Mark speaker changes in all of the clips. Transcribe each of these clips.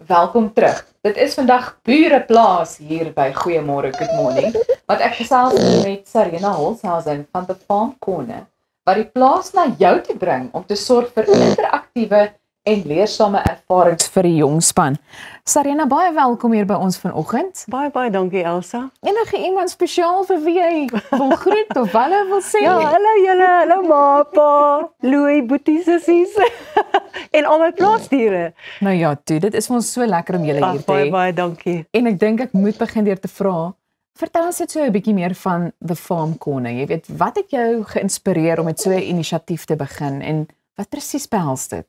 Speaker 1: welkom terug. Dit is vandag Bureplaas hier by Goeiemôre, Good Morning, wat ek gesels met Sarina Holshausen van The Farm Corner, wat die plaas na jou te bring om te sorg vir interaktiewe en leersame ervarings vir die jong span. Sarina, baie welkom hier by ons vanoggend.
Speaker 2: Baie dankie Elsa.
Speaker 1: Enige iemand spesiaal vir wie jy wil groet of hulle wil sê?
Speaker 2: Ja, hallo julle, hallo ma, pa, Louis, boetie, sissies en al my plaasdiere.
Speaker 1: Nou ja, toe, dit is vir ons so lekker om julle hier te hê.
Speaker 2: Baie dankie.
Speaker 1: En ek dink ek moet begin deur te vra, vertel ons net so 'n bietjie meer van The Farm Corner. Jy weet, wat het jou geïnspireer om met so 'n inisiatief te begin en wat presies behels dit?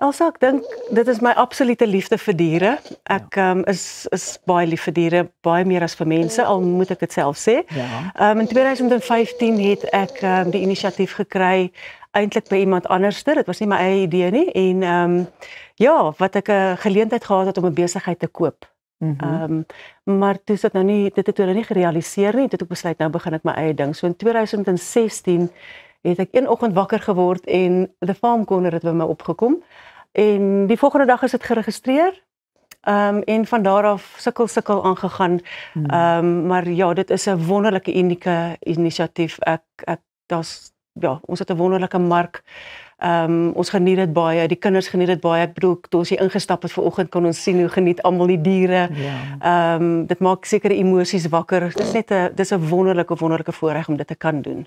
Speaker 2: Elsa, ek dink dit is my absolute liefde vir diere. Ek is baie lief vir diere, baie meer as vir mense, al moet ek dit self sê.
Speaker 1: Ja.
Speaker 2: In 2015 het ek die inisiatief gekry eintlik by iemand anderste. Dit was nie my eie idee nie en ja, wat ek 'n geleentheid gehad het om 'n besigheid te koop. Maar toe is dit nou nie, dit het nou nie gerealiseer nie. Toe het ek besluit nou begin ek my eie ding. So in 2016 het ek een oggend wakker geword en The Farm Corner het by my opgekom. En die volgende dag is dit geregistreer. En van daar af sukkel aangegaan. Maar ja, dit is 'n wonderlike unieke inisiatief. Ons het 'n wonderlike mark. Ons geniet dit baie, die kinders geniet dit baie. Ek bedoel, toe ons hier ingestap het vanoggend kon ons sien hoe geniet almal die diere.
Speaker 1: Ja.
Speaker 2: Dit maak sekere emosies wakker. Dis 'n wonderlike voorreg om dit te kan doen.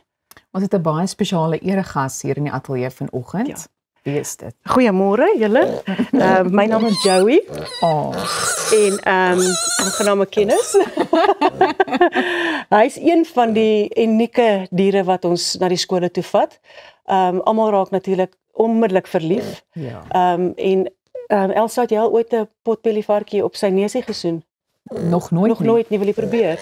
Speaker 1: Ons het 'n baie spesiale eregas hier in die ateljee vanoggend. Ja. Wie is dit?
Speaker 2: Goeiemôre julle. My naam is Joey. En aangename kennis. Hy is een van die unieke diere wat ons na die skole toe vat. Almal raak natuurlik onmiddellik verlief.
Speaker 1: Ja.
Speaker 2: Elsa, het jy al ooit 'n potbelievarkie op sy neusie gesoen?
Speaker 1: Nog nooit
Speaker 2: nie, wil jy probeer?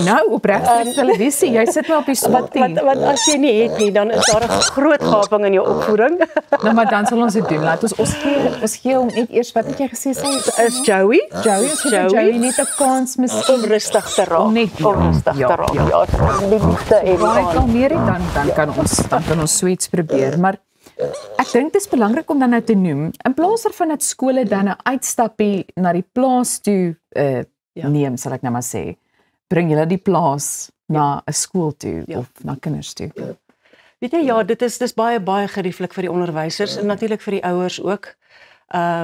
Speaker 1: Nou, opreg televisie, jy sit nou op die spottie.
Speaker 2: Want as jy nie het nie, dan is daar 'n groot gaping in jou opvoeding.
Speaker 1: Nou, maar dan sal ons dit doen. Laat ons gee hom net eers, wat het jy gesê sy
Speaker 2: is Joey.
Speaker 1: Joey net 'n kans miskien
Speaker 2: om rustig te raak.
Speaker 1: Om rustig te raak.
Speaker 2: Ja, liefde en
Speaker 1: baie kalmeer dan kan ons so iets probeer, maar ek dink dit is belangrik om dan nou te noem, in plaas daarvan dat skole dan 'n uitstappie na die plaas toe neem, sal ek nou maar sê, bring julle die plaas na 'n skool toe of na kinders toe.
Speaker 2: Weet jy, ja, dis baie gerieflik vir die onderwysers en natuurlik vir die ouers ook.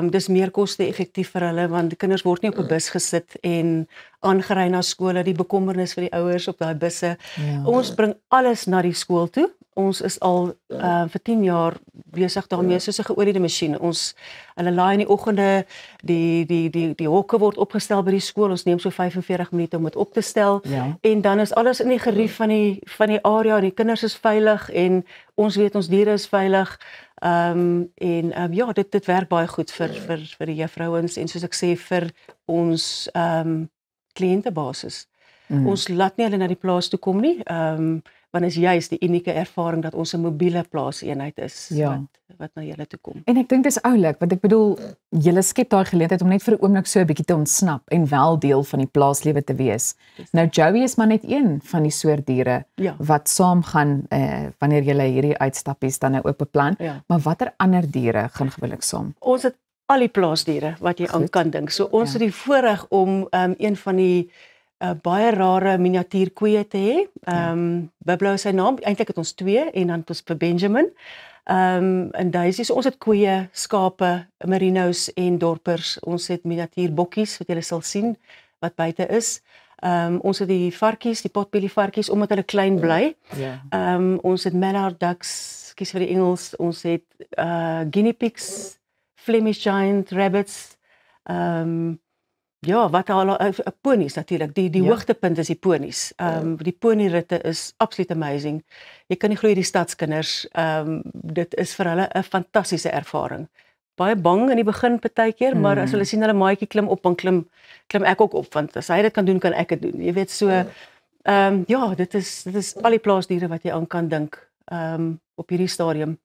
Speaker 2: Dis meer koste-effektief vir hulle want die kinders word nie op 'n bus gesit en aangery na skole, die bekommernis vir die ouers op daai busse. Ja. Ons bring alles na die skool toe. Ons is al vir 10 jaar besig daarmee, soos 'n geoliede masjien. Hulle laai in die oggende, die hokke word opgestel by die skool. Ons neem so 45 minute om dit op te stel.
Speaker 1: Ja.
Speaker 2: En dan is alles in die gerief van die area en die kinders is veilig en ons weet ons diere is veilig. Ja, dit werk baie goed vir die juffrouens en soos ek sê vir ons kliëntebasis. Ons laat nie hulle na die plaas toe kom nie. Want is juist die unieke ervaring dat ons 'n mobiele plaaseenheid is wat na julle toe kom.
Speaker 1: En ek dink dis oulik, want ek bedoel, julle skep daai geleentheid om net vir 'n oomblik so 'n bietjie te ontsnap en wel deel van die plaaslewe te wees. Nou Joey is maar net een van die soort diere wat saam gaan wanneer julle hierdie uitstappies dan nou ook beplan. Maar watter ander diere gaan gewoonlik saam?
Speaker 2: Ons het al die plaasdiere wat jy aan kan dink. So ons het die voorreg om een van die baie rare miniatuurkoeie te hê. Biblo is sy naam. Eintlik het ons 2 en dan het ons vir Benjamin. En Daisy, so ons het koeie, skape, merinos en dorpers. Ons het miniatuurbokkies wat julle sal sien wat buite is. Ons het die varkies, die potbelievarkies omdat hulle klein bly. Ons het mallard ducks, kies vir die Engels. Ons het guinea pigs, Flemish giant rabbits. Ja, wat al ponies natuurlik. Die hoogtepunt is die ponies. Die ponyritte is absoluut amazing. Jy kan nie glo die stadskinders. Dit is vir hulle 'n fantastiese ervaring. Baie bang in die begin partykeer, maar as hulle sien hulle maatjie klim op, dan klim ek ook op, want as hy dit kan doen, kan ek dit doen. Jy weet so, ja, dit is al die plaasdiere wat jy aan kan dink op hierdie stadium.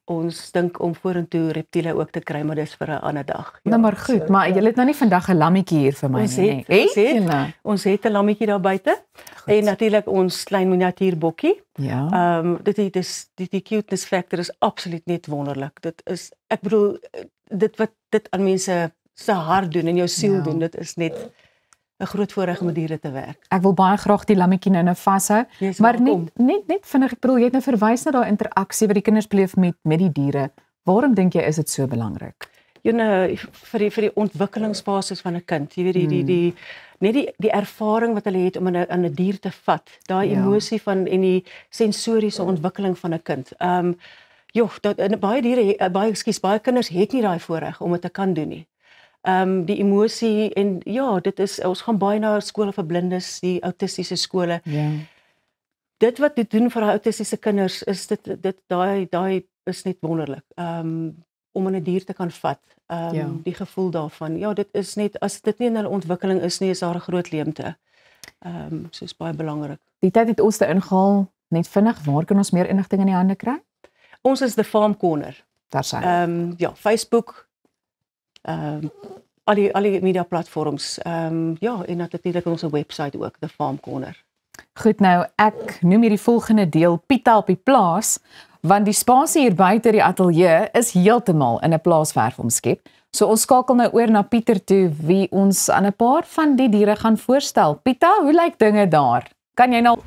Speaker 2: Ons dink om vorentoe reptiele ook te kry, maar dis vir 'n ander dag.
Speaker 1: Nou maar goed, maar julle het nou nie vandag 'n lammetjie hier vir my nie.
Speaker 2: Ons het 'n lammetjie daar buite en natuurlik ons klein miniatuurbokkie.
Speaker 1: Ja.
Speaker 2: Die cuteness factor is absoluut net wonderlik. Dit is, ek bedoel, dit aan mense se hart doen en jou siel doen. Dit is net 'n groot voorreg om met diere te werk.
Speaker 1: Ek wil baie graag die lammetjie nou vashou,
Speaker 2: Yes,
Speaker 1: maar
Speaker 2: welkom.
Speaker 1: net vinnig, ek bedoel jy het nou verwys na daai interaksie wat die kinders beleef met die diere. Waarom dink jy is dit so belangrik?
Speaker 2: Vir die ontwikkelingsfases van 'n kind, jy weet net die ervaring wat hulle het om aan 'n dier te vat, daai emosie van en die sensoriese ontwikkeling van 'n kind. Baie kinders het nie daai voorreg om dit te kan doen nie. Die emosie en dit is ons gaan baie na skole vir blindes, die autistiese skole.
Speaker 1: Ja.
Speaker 2: Dit wat dit doen vir daai autistiese kinders is daai is net wonderlik. Om 'n dier te kan vat. Die gevoel daarvan. Dit is net as dit nie in hulle ontwikkeling is nie, is daar 'n groot leemte. Soos baie belangrik.
Speaker 1: Die tyd het ons te ingehaal, net vinnig, waar kan ons meer inligting in die hande kry?
Speaker 2: Ons is The Farm Corner.
Speaker 1: Daar sien.
Speaker 2: Facebook, al die media platforms. En natuurlik ons webwerf ook, The Farm Corner.
Speaker 1: Goed, nou ek noem hierdie volgende deel Pita op die plaas, want die spasie hier buite die ateljee is heeltemal in 'n plaasverf omskep. So ons skakel nou oor na Pieter toe, wie ons aan 'n paar van die diere gaan voorstel. Pita, hoe lyk dinge daar? Kan jy nou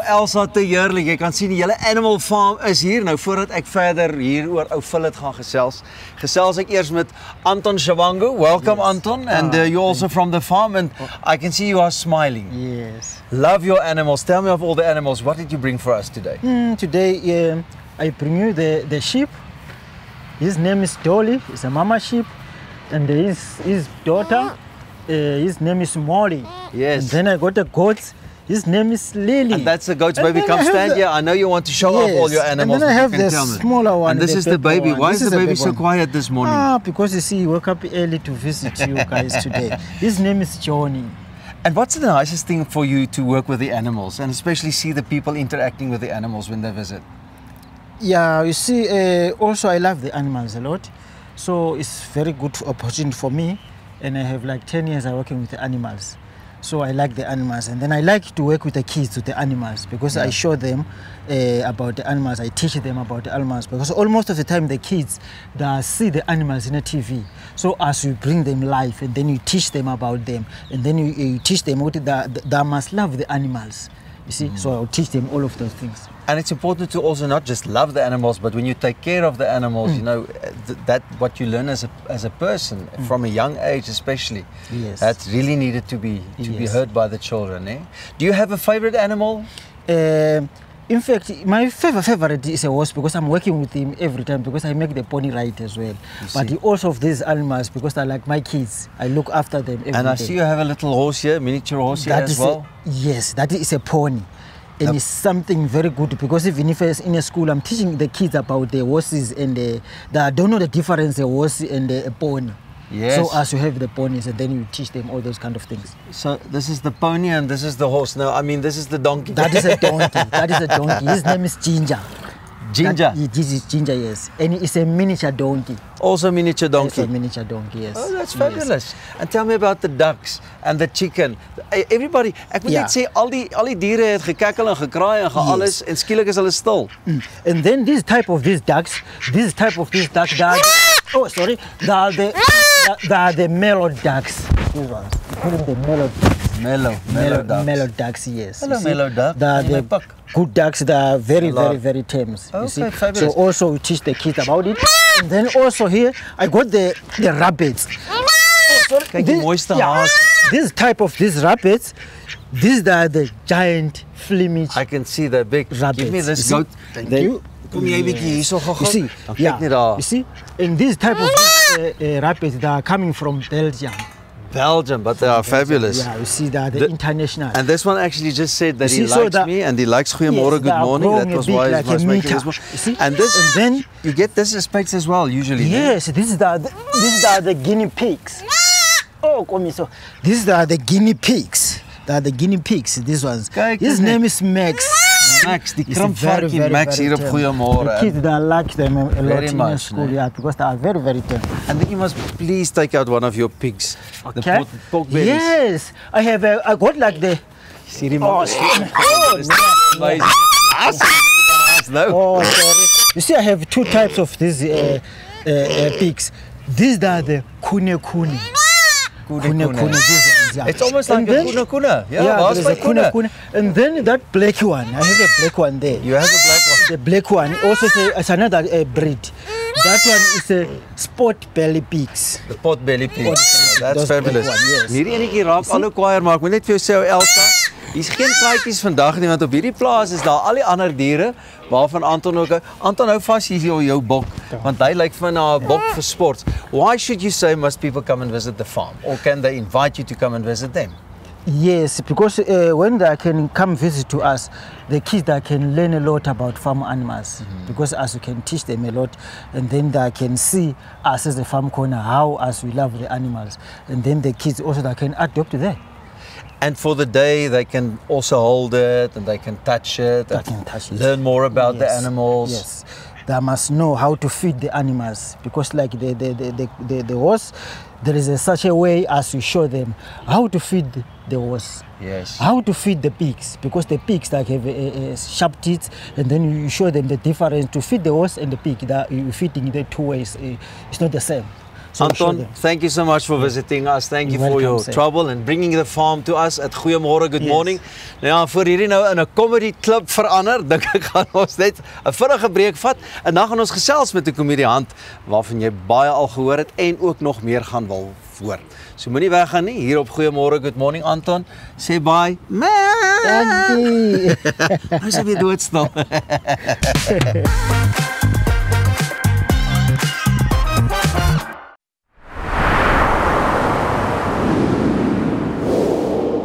Speaker 3: Elsa, te heerlik. Jy kan sien die hele animal farm is hier. Nou voordat ek verder hier oor ou Philip gaan gesels ek eers met Anton Shawangu. Welcome Anton, and you're also from the farm, and I can see you are smiling.
Speaker 4: Yes.
Speaker 3: Love your animals. Tell me of all the animals. What did you bring for us today?
Speaker 4: Today I bring you the sheep. His name is Dolly. He's a mama sheep, and his daughter. His name is Molly.
Speaker 3: Yes.
Speaker 4: And then I got the goats. His name is Lily.
Speaker 3: And that's the goat's baby. Come stand here. I know you want to show off all your animals.
Speaker 4: And then I have
Speaker 3: but you
Speaker 4: the
Speaker 3: can tell me.
Speaker 4: smaller one.
Speaker 3: And this is the baby. Why is the baby so quiet this morning?
Speaker 4: Because you see, he woke up early to visit you guys today. His name is Johnny.
Speaker 3: And what's the nicest thing for you to work with the animals, and especially see the people interacting with the animals when they visit?
Speaker 4: Yeah, you see, also I love the animals a lot. So it's very good opportunity for me. And I have like 10 years working with the animals. So I like the animals, and then I like to work with the kids with the animals because I show them about the animals. I teach them about the animals because almost of the time the kids they see the animals in the TV. So as you bring them life, and then you teach them about them, and then you teach them what they must love the animals. You see, so I'll teach them all of those things.
Speaker 3: And it's important to also not just love the animals, but when you take care of the animals, you know, that what you learn as a person from a young age, especially, that's really needed to be heard by the children. Eh? Do you have a favorite animal?
Speaker 4: In fact, my favorite is a horse because I'm working with him every time because I make the pony ride as well. But also of these animals because they're like my kids. I look after them every day.
Speaker 3: And I see you have a little horse here, miniature horse here as well.
Speaker 4: Yes, that is a pony. And it's something very good because even if it's in a school, I'm teaching the kids about the horses and they don't know the difference, a horse and a pony.
Speaker 3: Yes.
Speaker 4: So as you have the ponies and then you teach them all those kind of things.
Speaker 3: So this is the pony and this is the horse. No, I mean this is the donkey.
Speaker 4: That is a donkey. That is a donkey. His name is Ginger.
Speaker 3: Ginger?
Speaker 4: This is Ginger, yes. And it's a miniature donkey.
Speaker 3: Also miniature donkey?
Speaker 4: Also a miniature donkey, yes.
Speaker 3: Oh, that's fabulous. And tell me about the ducks and the chicken. Everybody, ek moet net sê, al die diere het gekekkel en gekraai en alles en skielik is hulle stil.
Speaker 4: And then this type of these ducks, they are the mellow ducks. These ones. We call them the mellow ducks. Mellow ducks, yes.
Speaker 3: Hello, mellow duck.
Speaker 4: They are the good ducks that are very, very tame. You see?
Speaker 3: Fabulous.
Speaker 4: So also we teach the kids about it. And then also here, I got the rabbits.
Speaker 3: Kijk die mooiste haas.
Speaker 4: This type of these rabbits, these are the giant Flemish.
Speaker 3: I can see the big
Speaker 4: rabbits.
Speaker 3: Give me this goat.
Speaker 4: Thank you.
Speaker 3: Kom jy bietjie hierso gou.
Speaker 4: You see, you see, and these type of rabbits that are coming from Belgium.
Speaker 3: Belgium, but they are fabulous.
Speaker 4: Yeah, you see that the international.
Speaker 3: And this one actually just said that he likes me and he likes Goeiemorgen, good morning. That was why he was making this one. And this, and then you get this aspects as well usually.
Speaker 4: Yes, these are the guinea pigs. Oh, come so these are the guinea pigs. They are the guinea pigs. These ones. His name is Max.
Speaker 3: Max, die krimpvarkie Max hier op Goeiemorgen.
Speaker 4: The kids that like them a lot in school, because they are very, very tame.
Speaker 3: And then you must please take out one of your pigs.
Speaker 4: Okay.
Speaker 3: The pork bellies.
Speaker 4: Yes, I got like the.
Speaker 3: See die man.
Speaker 4: Oh, sorry. You see, I have two types of these pigs. These are the kune.
Speaker 3: Kune.
Speaker 4: These ones, yeah.
Speaker 3: It's almost like
Speaker 4: And
Speaker 3: a kuna.
Speaker 4: Yeah,
Speaker 3: waar's
Speaker 4: there is
Speaker 3: my
Speaker 4: a kune. And then that black one, I have a black one there.
Speaker 3: You have a black one.
Speaker 4: The black one also it's another breed. That one is a spot belly pigs.
Speaker 3: The pot belly pig. That's
Speaker 4: Those
Speaker 3: fabulous.
Speaker 4: black one, yes.
Speaker 3: Hierdie enetjie raak al hoe kwaaier, maar ek moet net vir jou sê, Elsa, hier's geen katjies vandag nie, want op hierdie plaas is daar al die ander diere waarvan Anton ook. Anton, hou vas hier jou bok, want hy lyk van 'n bok vir sport. Why should you say must people come and visit the farm, or can they invite you to come and visit them?
Speaker 4: Yes, because when they can come visit to us, the kids that can learn a lot about farm animals. Because as we can teach them a lot, and then they can see us as a farm corner how as we love the animals, and then the kids also that can adopt them.
Speaker 3: And for the day, they can also hold it and they can touch it.
Speaker 4: They can touch it.
Speaker 3: Learn more about the animals.
Speaker 4: Yes, they must know how to feed the animals, because like the horse, there is such a way as we show them how to feed the horse.
Speaker 3: Yes.
Speaker 4: How to feed the pigs, because the pigs like have sharp teeth, and then you show them the difference to feed the horse and the pig. That you feeding the two ways, it's not the same. So
Speaker 3: Anton, thank you so much for visiting us. Thank you
Speaker 4: You're
Speaker 3: for your
Speaker 4: welcome, sir.
Speaker 3: trouble and bringing the farm to us at Goeiemôre, good morning. Nou ja, voor hierdie nou in 'n comedy klub verander, dink ek gaan ons net 'n vinnige breek vat en dan gaan ons gesels met 'n komediant waarvan jy baie al gehoor het en ook nog meer gaan wil hoor. So moenie weggaan nie, hier op Goeiemôre, good morning Anton. Sê bye.
Speaker 4: Daddy.
Speaker 3: Hy is weer doodstil.